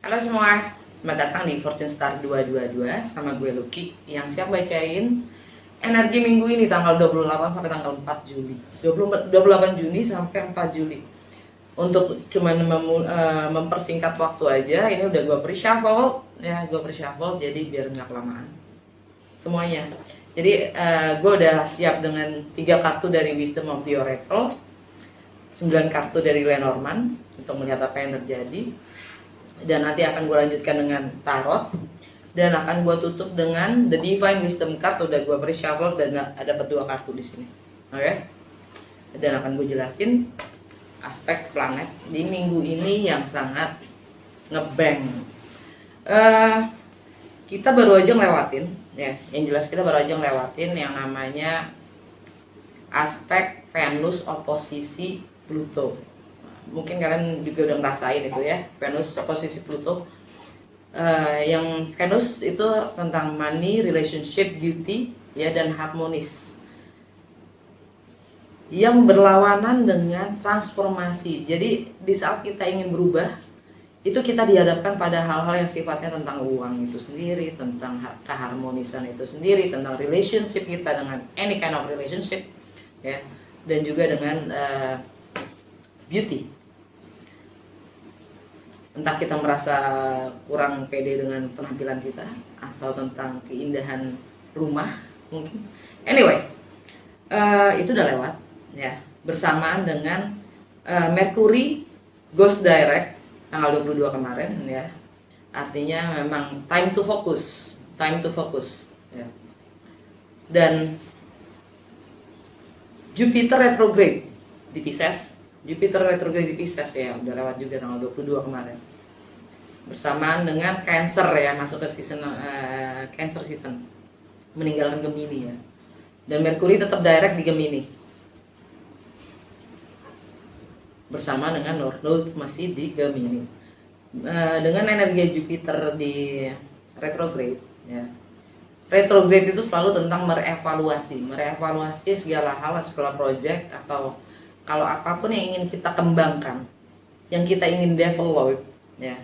Halo semua, selamat datang di Fortune Star 222 sama gue Lucky yang siap bacain energi minggu ini tanggal 28 sampai tanggal 4 Juli 28 Juni sampai 4 Juli. Untuk cuman mempersingkat waktu aja, ini udah gue pre-shuffle ya, jadi biar nggak kelamaan semuanya. Jadi gue udah siap dengan 3 kartu dari Wisdom of the Oracle, 9 kartu dari Lenormand untuk melihat apa yang terjadi, dan nanti akan gue lanjutkan dengan tarot, dan akan gue tutup dengan The Divine Wisdom card. Udah gue pre-shuffle dan ada 2 kartu di sini, oke? Dan akan gue jelasin aspek planet di minggu ini yang sangat ngebang. Kita baru aja ngelewatin ya, yang jelas kita baru aja ngelewatin yang namanya aspek Venus oposisi Pluto. Mungkin kalian juga udah ngerasain itu ya, Venus oposisi Pluto. Yang Venus itu tentang money, relationship, beauty ya, dan harmonis, yang berlawanan dengan transformasi. Jadi di saat kita ingin berubah, itu kita dihadapkan pada hal-hal yang sifatnya tentang uang itu sendiri, tentang keharmonisan itu sendiri, tentang relationship kita dengan any kind of relationship ya, dan juga dengan beauty. Entah kita merasa kurang pede dengan penampilan kita, atau tentang keindahan rumah mungkin. Anyway, itu udah lewat ya, bersamaan dengan Mercury Goes Direct tanggal 22 kemarin ya. Artinya memang time to focus ya. Dan Jupiter retrograde di Pisces. Ya, udah lewat juga tanggal 22 kemarin. Bersamaan dengan Cancer ya, masuk ke season Cancer season, meninggalkan Gemini ya. Dan Mercury tetap direct di Gemini, bersama dengan North Node masih di Gemini. Dengan energi Jupiter di retrograde ya. Retrograde itu selalu tentang merevaluasi segala hal, segala project, atau kalau apapun yang ingin kita kembangkan, yang kita ingin develop ya,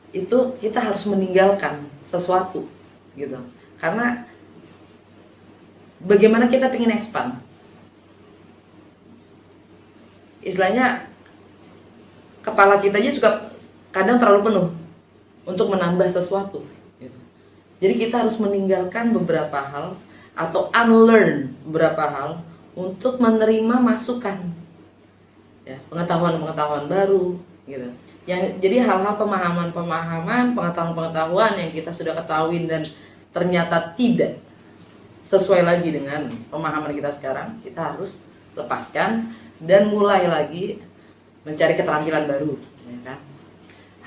itu kita harus meninggalkan sesuatu gitu. Karena bagaimana kita ingin expand, istilahnya kepala kita aja suka kadang terlalu penuh untuk menambah sesuatu gitu. Jadi kita harus meninggalkan beberapa hal atau unlearn beberapa hal untuk menerima masukan ya, pengetahuan baru gitu. Jadi hal-hal pemahaman, pengetahuan yang kita sudah ketahui dan ternyata tidak sesuai lagi dengan pemahaman kita sekarang, kita harus lepaskan dan mulai lagi mencari keterampilan baru ya kan?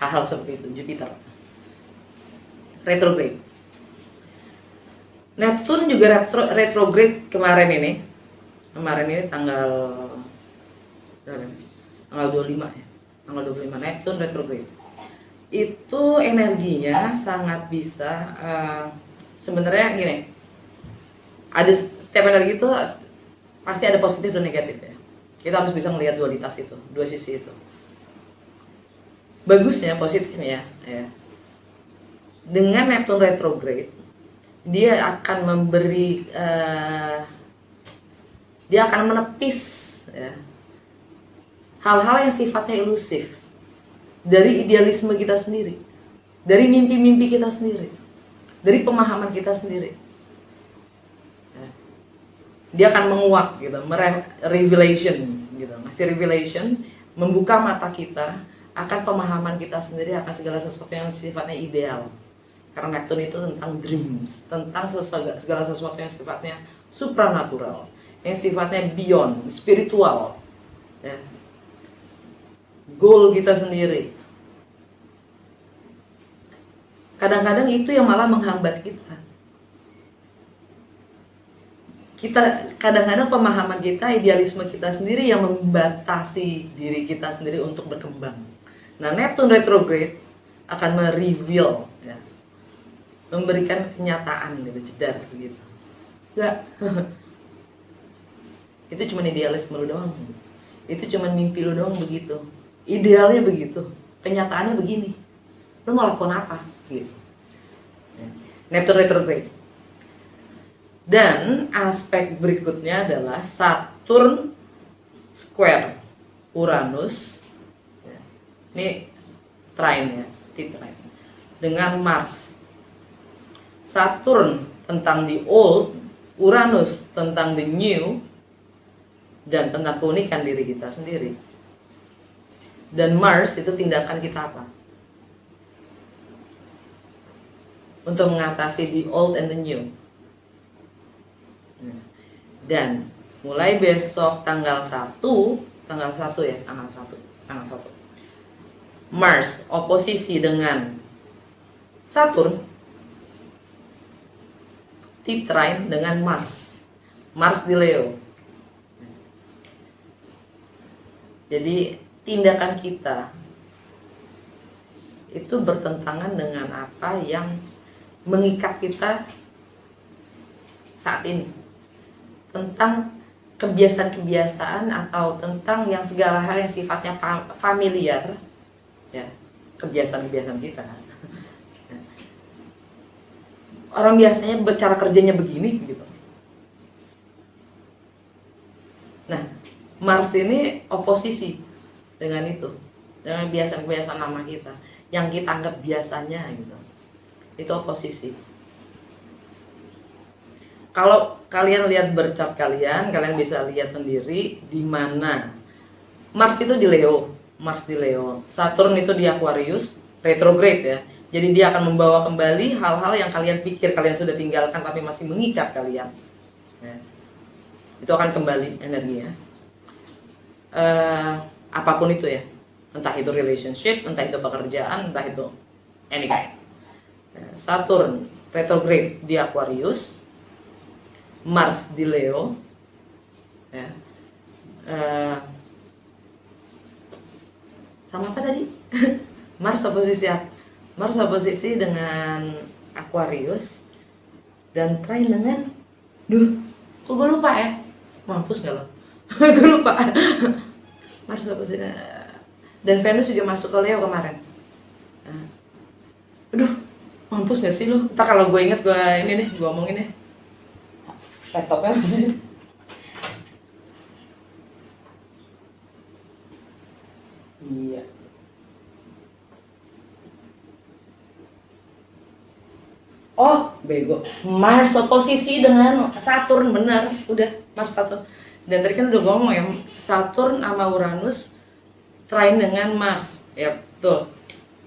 Hal-hal seperti itu. Jupiter retrograde. Neptune juga retrograde kemarin ini tanggal 25 ya. Tanggal 25 Neptune retrograde. Itu energinya sangat bisa sebenarnya gini. Ada setiap energi itu pasti ada positif dan negatif ya. Kita harus bisa melihat dualitas itu, dua sisi itu. Bagusnya positifnya ya. Dengan Neptune retrograde, dia akan memberi dia akan menepis ya, hal-hal yang sifatnya ilusif dari idealisme kita sendiri, dari mimpi-mimpi kita sendiri, dari pemahaman kita sendiri. Dia akan menguak gitu, revelation gitu, ngasih revelation, membuka mata kita akan pemahaman kita sendiri, akan segala sesuatu yang sifatnya ideal. Karena Neptune itu tentang dreams, tentang segala sesuatu yang sifatnya supranatural, yang sifatnya beyond, spiritual ya. Goal kita sendiri. Kadang-kadang itu yang malah menghambat kita. Kadang-kadang pemahaman kita, idealisme kita sendiri yang membatasi diri kita sendiri untuk berkembang. Nah, Neptune retrograde akan mereveal ya, memberikan kenyataan gitu, jedar gitu. Enggak. Itu cuma idealisme lu doang. Itu cuma mimpi lu doang begitu. Idealnya begitu. kenyataannya begini, lo mau lakukan apa gitu. Neptune retrograde. Dan aspek berikutnya adalah Saturn square Uranus, ini trine ya, T-trine, dengan Mars. Saturn tentang the old, Uranus tentang the new, dan tentang keunikan diri kita sendiri. Dan Mars itu tindakan kita apa? Untuk mengatasi the old and the new. Dan mulai besok tanggal 1 ya, tanggal 1. Mars oposisi dengan Saturn, T-trine dengan Mars di Leo. Jadi tindakan kita itu bertentangan dengan apa yang mengikat kita saat ini, tentang kebiasaan-kebiasaan atau tentang yang segala hal yang sifatnya familiar ya, kebiasaan-kebiasaan kita. Orang biasanya cara kerjanya begini gitu. Nah, Mars ini oposisi dengan itu, dengan kebiasaan-kebiasaan lama kita yang kita anggap biasanya gitu. Itu oposisi. Kalau kalian lihat bercat kalian bisa lihat sendiri di mana Mars itu di Leo, Saturn itu di Aquarius, retrograde ya. Jadi dia akan membawa kembali hal-hal yang kalian pikir kalian sudah tinggalkan tapi masih mengikat kalian. Ya. Itu akan kembali energinya. Apapun itu ya, entah itu relationship, entah itu pekerjaan, entah itu any kind. Saturn retrograde di Aquarius, Mars di Leo, ya. Sama apa tadi? Mars oposisi dengan Aquarius dan trine dengan, kok gue lupa ya? Mampus gak lo? Gue lupa. Mars oposisi dan Venus juga masuk ke Leo kemarin. Mampus gak sih lo? Ntar kalau gue inget gue omongin deh. Laptopnya masih. Iya. Oh, bego. Mars oposisi dengan Saturn, benar. Udah, Mars Saturn. Dan tadi kan udah ngomong ya, Saturn sama Uranus trine dengan Mars. Ya, betul.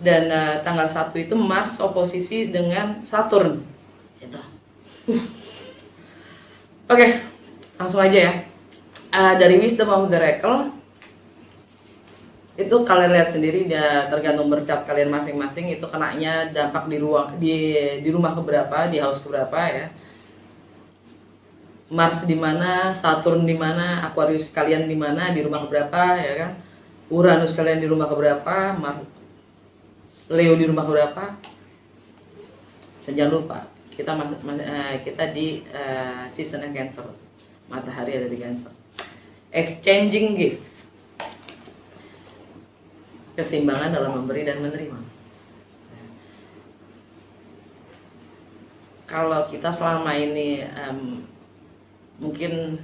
Dan tanggal 1 itu Mars oposisi dengan Saturn. Gitu. Oke, langsung aja ya. Dari Wisdom of the Oracle itu kalian lihat sendiri ya, tergantung bercat kalian masing-masing itu kenanya dampak di rumah keberapa, di house keberapa ya. Mars di mana, Saturn di mana, Aquarius kalian di mana, di rumah keberapa ya kan. Uranus kalian di rumah keberapa, Leo di rumah keberapa. Dan jangan lupa kita di season Cancer, matahari ada di Cancer. Exchanging gifts, keseimbangan dalam memberi dan menerima. Kalau kita selama ini mungkin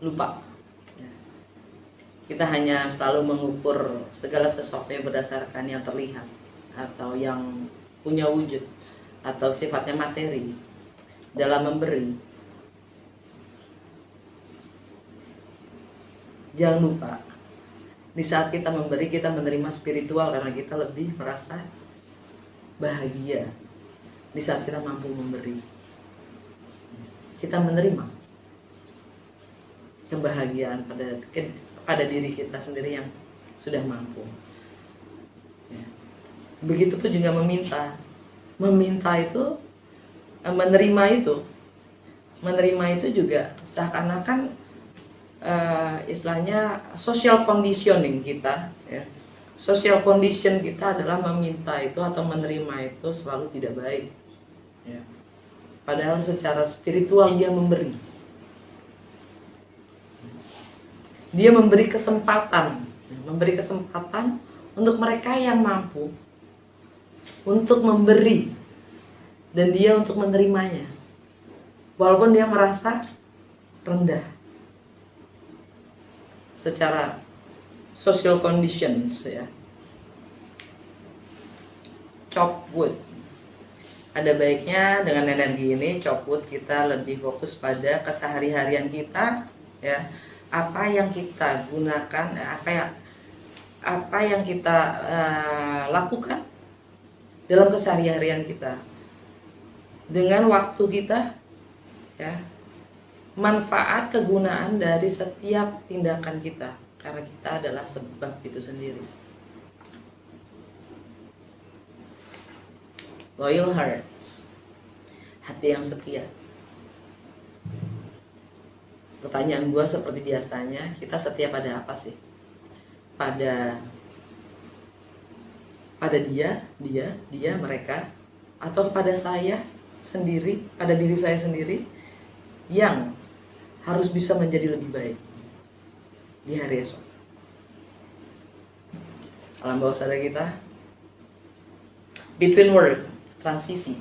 lupa, kita hanya selalu mengukur segala sesuatu yang berdasarkan yang terlihat atau yang punya wujud atau sifatnya materi dalam memberi. Jangan lupa, di saat kita memberi, kita menerima spiritual karena kita lebih merasa bahagia. Di saat kita mampu memberi, kita menerima kebahagiaan pada diri kita sendiri yang sudah mampu. Begitupun juga meminta itu, menerima itu juga seakan-akan istilahnya social conditioning kita ya. Social condition kita adalah meminta itu atau menerima itu selalu tidak baik ya. Padahal secara spiritual dia memberi untuk mereka yang mampu untuk memberi dan dia untuk menerimanya, walaupun dia merasa rendah secara social conditions ya. Chop wood. Ada baiknya dengan energi ini chop wood kita lebih fokus pada kesehari-harian kita ya. Apa yang kita gunakan, apa yang kita lakukan dalam keseharian kita dengan waktu kita ya. Manfaat kegunaan dari setiap tindakan kita, karena kita adalah sebab itu sendiri. Loyal hearts, hati yang setia. Pertanyaan gue seperti biasanya, kita setia pada apa sih? Pada dia, mereka, atau pada saya sendiri, pada diri saya sendiri yang harus bisa menjadi lebih baik di hari esok. Alam bawah sadar kita, between world, transisi.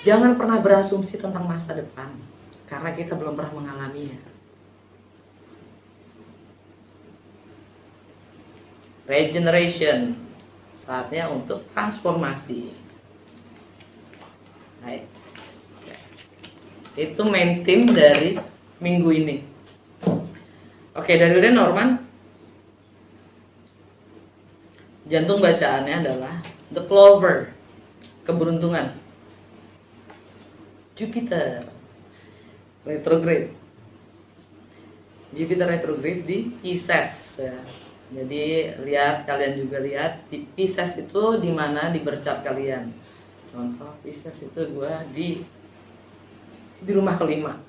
Jangan pernah berasumsi tentang masa depan, karena kita belum pernah mengalaminya. Regeneration, saatnya untuk transformasi. Baik. Itu main theme dari minggu ini. Oke, dari Norman, jantung bacaannya adalah The Clover, keberuntungan. Jupiter retrograde. Jupiter retrograde di Pisces ya. Jadi kalian juga lihat di Pisces itu di mana di bercat kalian. Contoh Pisces itu gua di rumah kelima,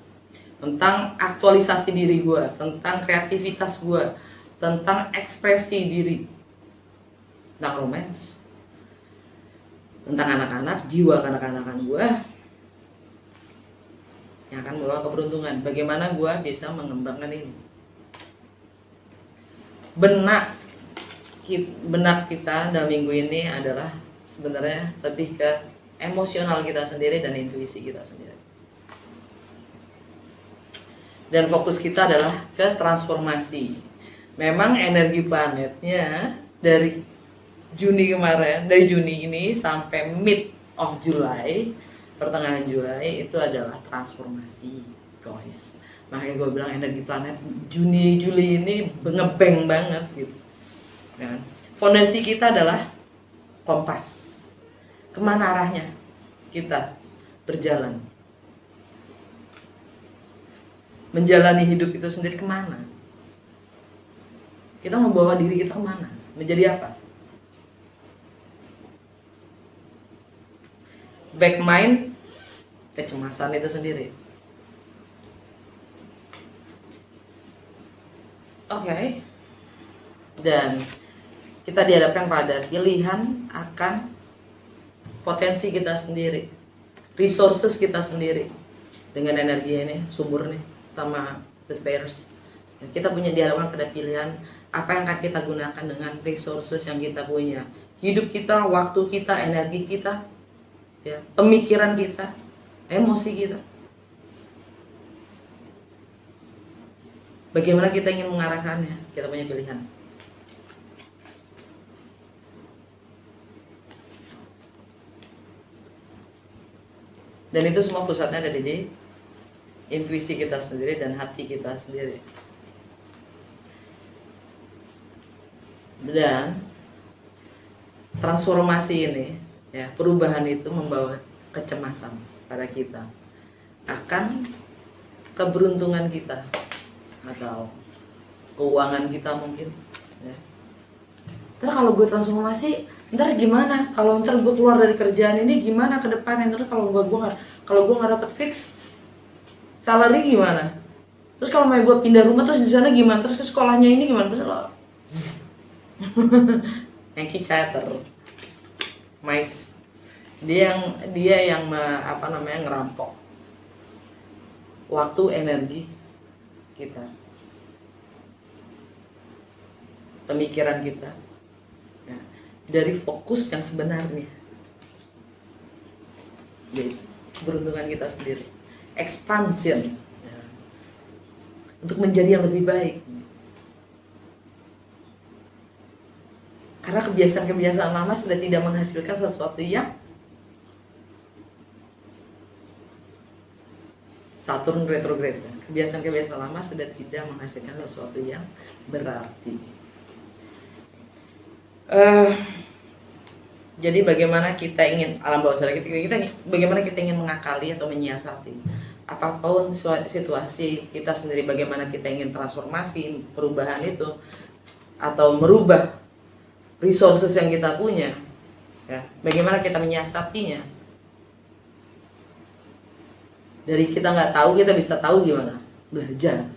tentang aktualisasi diri gue, tentang kreativitas gue, tentang ekspresi diri, tentang romance, tentang anak-anak, jiwa kanak-kanakan gue yang akan membawa keberuntungan. Bagaimana gue bisa mengembangkan ini? Benak kita dalam minggu ini adalah sebenarnya lebih ke emosional kita sendiri dan intuisi kita sendiri. Dan fokus kita adalah ke transformasi. Memang energi planetnya dari Juni kemarin, dari Juni ini sampai mid of July, pertengahan Juli itu adalah transformasi, guys. Makanya gue bilang energi planet Juni Juli ini ngebeng banget gitu. Kan? Fondasi kita adalah kompas. Kemana arahnya kita berjalan? Menjalani hidup itu sendiri kemana? Kita membawa diri kita kemana? Menjadi apa? Back mind, kecemasan itu sendiri. Oke. Dan kita dihadapkan pada pilihan akan potensi kita sendiri, resources kita sendiri. Dengan energi ini, sumur nih, sama the stairs. Kita dihadapkan pada pilihan apa yang akan kita gunakan dengan resources yang kita punya. Hidup kita, waktu kita, energi kita, ya, pemikiran kita, emosi kita. Bagaimana kita ingin mengarahkannya? Kita punya pilihan. Dan itu semua pusatnya ada di intuisi kita sendiri dan hati kita sendiri. Dan transformasi ini, ya, perubahan itu membawa kecemasan pada kita akan keberuntungan kita atau keuangan kita mungkin. Ya. Ntar kalau gue transformasi, ntar gimana? Kalau ntar gue keluar dari kerjaan ini gimana ke depan? Ntar kalau gue nggak dapet fix salary gimana? Terus kalau mau gue pindah rumah terus di sana gimana? Terus ke sekolahnya ini gimana? Terus lo Yankee Chatter, Mais, dia yang ngerampok waktu, energi kita, pemikiran kita, ya, dari fokus yang sebenarnya. Jadi keberuntungan kita sendiri, expansion, ya, untuk menjadi yang lebih baik. Karena kebiasaan-kebiasaan lama sudah tidak menghasilkan sesuatu yang Saturn retrograde. Kebiasaan-kebiasaan lama sudah tidak menghasilkan sesuatu yang berarti. Jadi bagaimana kita ingin alam bawah sadar kita bagaimana kita ingin mengakali atau menyiasati apapun situasi kita sendiri, bagaimana kita ingin transformasi perubahan itu atau merubah resources yang kita punya, ya, bagaimana kita menyiasatinya. Dari kita nggak tahu, kita bisa tahu gimana? Belajar,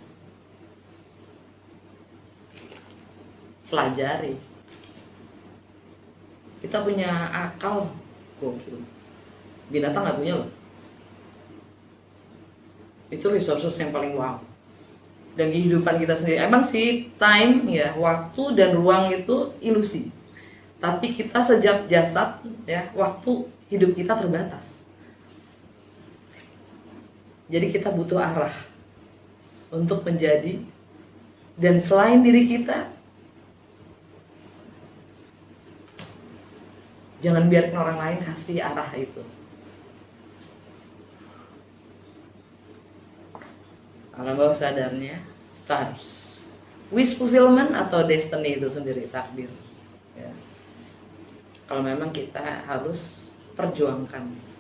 pelajari. Kita punya akal, gokil. Binatang nggak punya loh. Itu resources yang paling wow. Dan kehidupan kita sendiri, emang sih time, ya, waktu dan ruang itu ilusi. Tapi kita sejak jasad, ya, waktu hidup kita terbatas. Jadi kita butuh arah untuk menjadi, dan selain diri kita, jangan biarkan orang lain kasih arah itu. Alam bawah sadarnya, stars, wish fulfillment atau destiny itu sendiri, takdir, ya. Kalau memang kita harus perjuangkan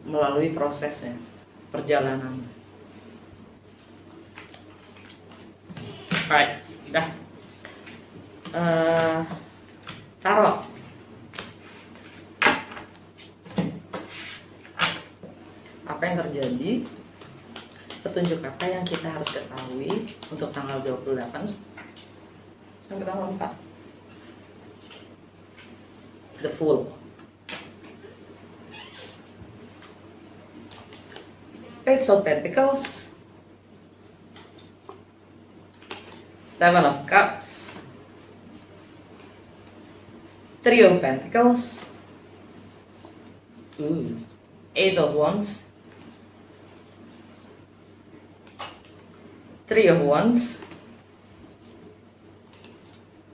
melalui prosesnya, perjalanan. Baik, dah. Tarot. Apa yang terjadi? Petunjuk apa yang kita harus ketahui untuk tanggal 28 sampai tanggal 4? The Fool. Page of Pentacles, Seven of Cups, Three of Pentacles, Eight of Wands, Three of Wands,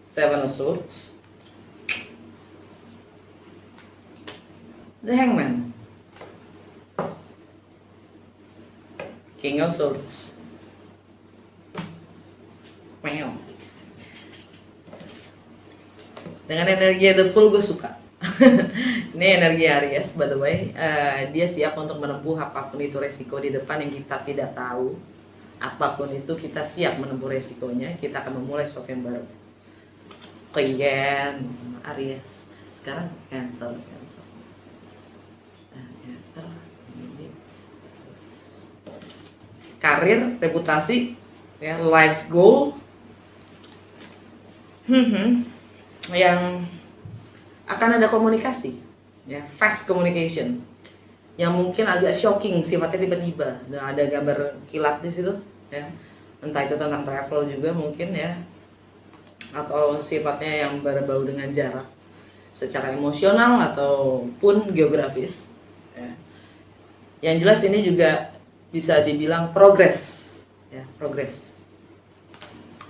Seven of Swords, the Hangman, King of Swords. Meow. Dengan energi The Fool gue suka. Ini energi Aries, by the way. Dia siap untuk menempuh apapun itu resiko di depan yang kita tidak tahu. Apapun itu kita siap menempuh resikonya. Kita akan memulai sesuatu yang baru. Kalian Aries. Sekarang Cancer. Karir, reputasi, ya, life's goal, yang akan ada komunikasi, ya, fast communication, yang mungkin agak shocking sifatnya tiba-tiba. Dan ada gambar kilat di situ, ya, entah itu tentang travel juga mungkin, ya, atau sifatnya yang berbau dengan jarak, secara emosional ataupun geografis, ya. Yang jelas ini juga bisa dibilang progress, ya, progress,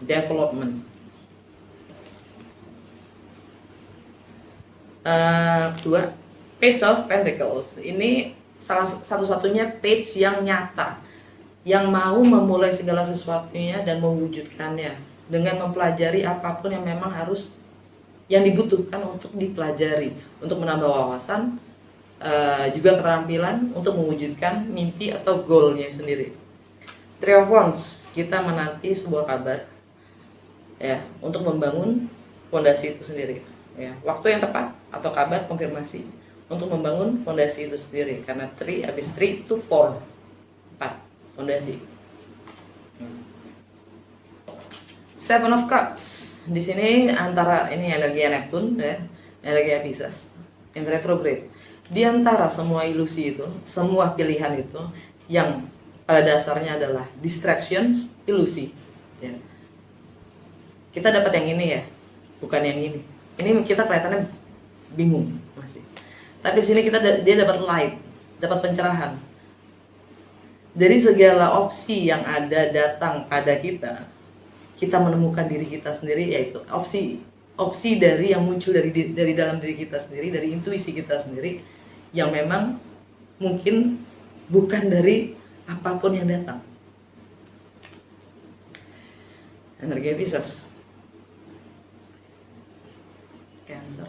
development. Kedua, Page of Pentacles. Ini salah satu-satunya page yang nyata, yang mau memulai segala sesuatunya dan mewujudkannya dengan mempelajari apapun yang memang harus, yang dibutuhkan untuk dipelajari, untuk menambah wawasan, juga keterampilan untuk mewujudkan mimpi atau goalnya sendiri. Three of Wands, kita menanti sebuah kabar, ya, untuk membangun fondasi itu sendiri, ya. Waktu yang tepat atau kabar konfirmasi untuk membangun fondasi itu sendiri. Karena 3 habis 3 to 4, 4 fondasi. Seven of Cups. Di sini antara ini energi Neptune, ya, energi Pisces, yang retrograde. Di antara semua ilusi itu, semua pilihan itu, yang pada dasarnya adalah distractions, ilusi, ya. Kita dapat yang ini, ya, bukan yang ini. Ini kita kelihatannya bingung masih. Tapi sini dia dapat light, dapat pencerahan. Dari segala opsi yang ada datang pada kita menemukan diri kita sendiri, yaitu opsi dari yang muncul dari dalam diri kita sendiri, dari intuisi kita sendiri, yang memang mungkin bukan dari apapun yang datang. Energi Pisces, Cancer,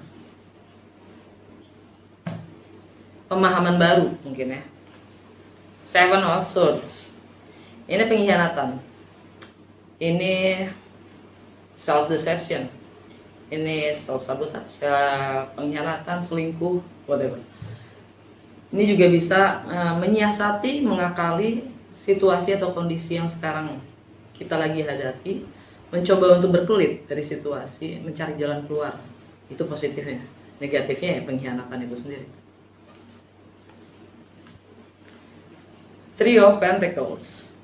pemahaman baru mungkin ya. Seven of Swords, ini pengkhianatan, ini self deception, ini self sabotage, pengkhianatan, selingkuh, whatever. Ini juga bisa menyiasati, mengakali situasi atau kondisi yang sekarang kita lagi hadapi, mencoba untuk berkelit dari situasi, mencari jalan keluar. Itu positifnya. Negatifnya ya pengkhianatan itu sendiri. Three of Pentacles.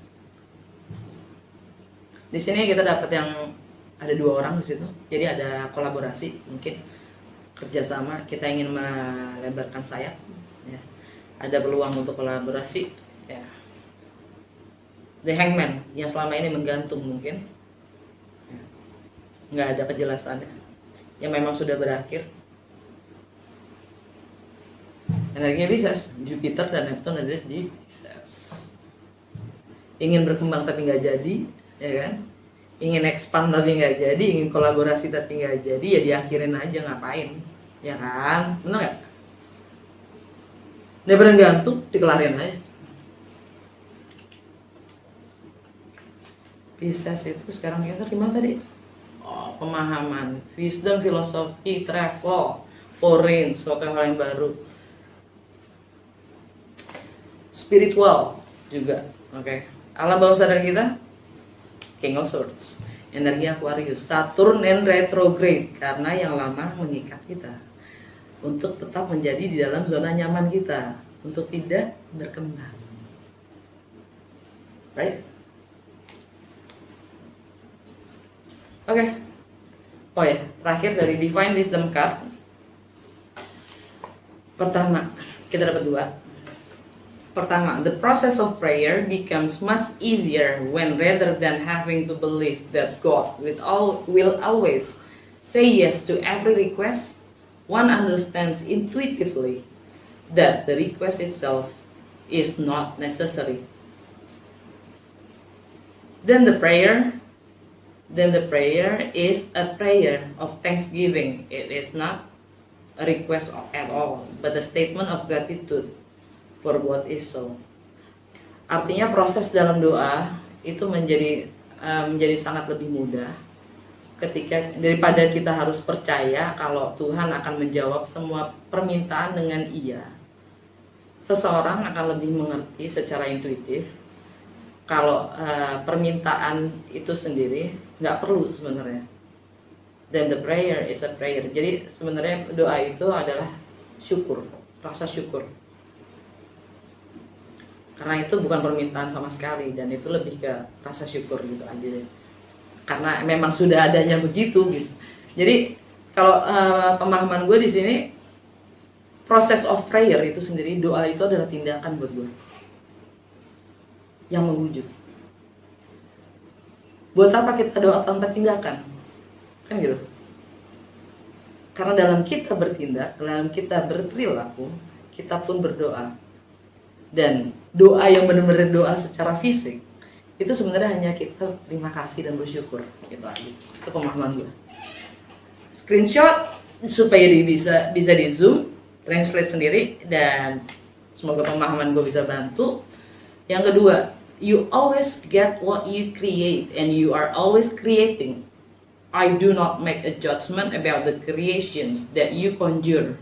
Di sini kita dapat yang ada 2 orang di situ. Jadi ada kolaborasi, mungkin kerjasama. Kita ingin melebarkan sayap. Ya. Ada peluang untuk kolaborasi. Ya. The Hangman yang selama ini menggantung mungkin. Ya. Nggak ada kejelasannya. Yang memang sudah berakhir. Energinya Pisces, Jupiter dan Neptune ada di Pisces. Ingin berkembang tapi nggak jadi, ya kan? Ingin expand tapi nggak jadi, ingin kolaborasi tapi nggak jadi, ya diakhirin aja, ngapain, ya kan? Bener nggak? Daripada gantung, dikelarin aja. Pisces itu sekarang Cancer gimana tadi? Oh, pemahaman, wisdom, filosofi, travel, foreign, suatu hal yang baru. Spiritual juga, oke. Alam bawah sadar kita, King of Swords, energi Aquarius, Saturn and retrograde, karena yang lama mengikat kita untuk tetap menjadi di dalam zona nyaman kita, untuk tidak berkembang. Right? Oke. Oh ya, terakhir dari Divine Wisdom card. Pertama, kita dapat 2. Pertama, the process of prayer becomes much easier when rather than having to believe that God will always say yes to every request, one understands intuitively that the request itself is not necessary. Then the prayer is a prayer of thanksgiving. It is not a request at all, but a statement of gratitude for what is so. Artinya proses dalam doa itu menjadi sangat lebih mudah ketika daripada kita harus percaya kalau Tuhan akan menjawab semua permintaan dengan iya. Seseorang akan lebih mengerti secara intuitif kalau permintaan itu sendiri nggak perlu sebenarnya. Then the prayer is a prayer. Jadi sebenarnya doa itu adalah syukur, rasa syukur. Karena itu bukan permintaan sama sekali, dan itu lebih ke rasa syukur gitu aja. Karena memang sudah adanya begitu gitu. Jadi kalau pemahaman gue di sini, proses of prayer itu sendiri, doa itu adalah tindakan buat gue yang mewujud. Buat apa kita doa tanpa tindakan? Kan gitu. Karena dalam kita bertindak, dalam kita berperilaku, kita pun berdoa. Dan doa yang benar-benar doa secara fisik itu sebenarnya hanya kita terima kasih dan bersyukur gitu aja. Itu pemahaman gue. Screenshot supaya bisa di zoom, translate sendiri, dan semoga pemahaman gue bisa bantu. Yang kedua, you always get what you create and you are always creating. I do not make a judgment about the creations that you conjure.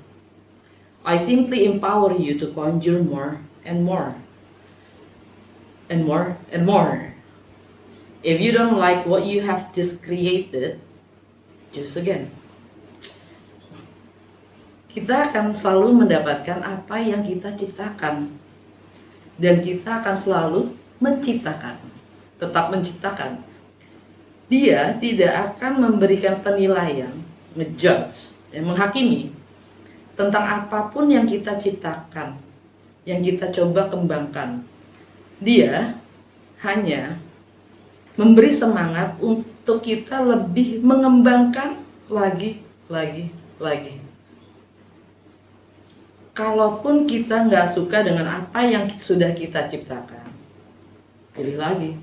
I simply empower you to conjure more and more and more and more. If you don't like what you have just created, choose again. Kita akan selalu mendapatkan apa yang kita ciptakan, dan kita akan selalu menciptakan, tetap menciptakan. Dia tidak akan memberikan penilaian ngejudge, menghakimi tentang apapun yang kita ciptakan, yang kita coba kembangkan. Dia hanya memberi semangat untuk kita lebih mengembangkan lagi. Kalaupun kita nggak suka dengan apa yang sudah kita ciptakan, pilih lagi.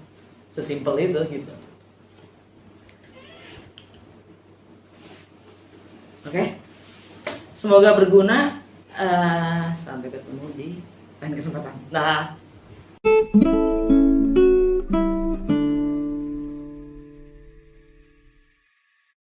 Sesimpel itu gitu. Oke? Semoga berguna. Sampai ketemu di lain kesempatan. Nah.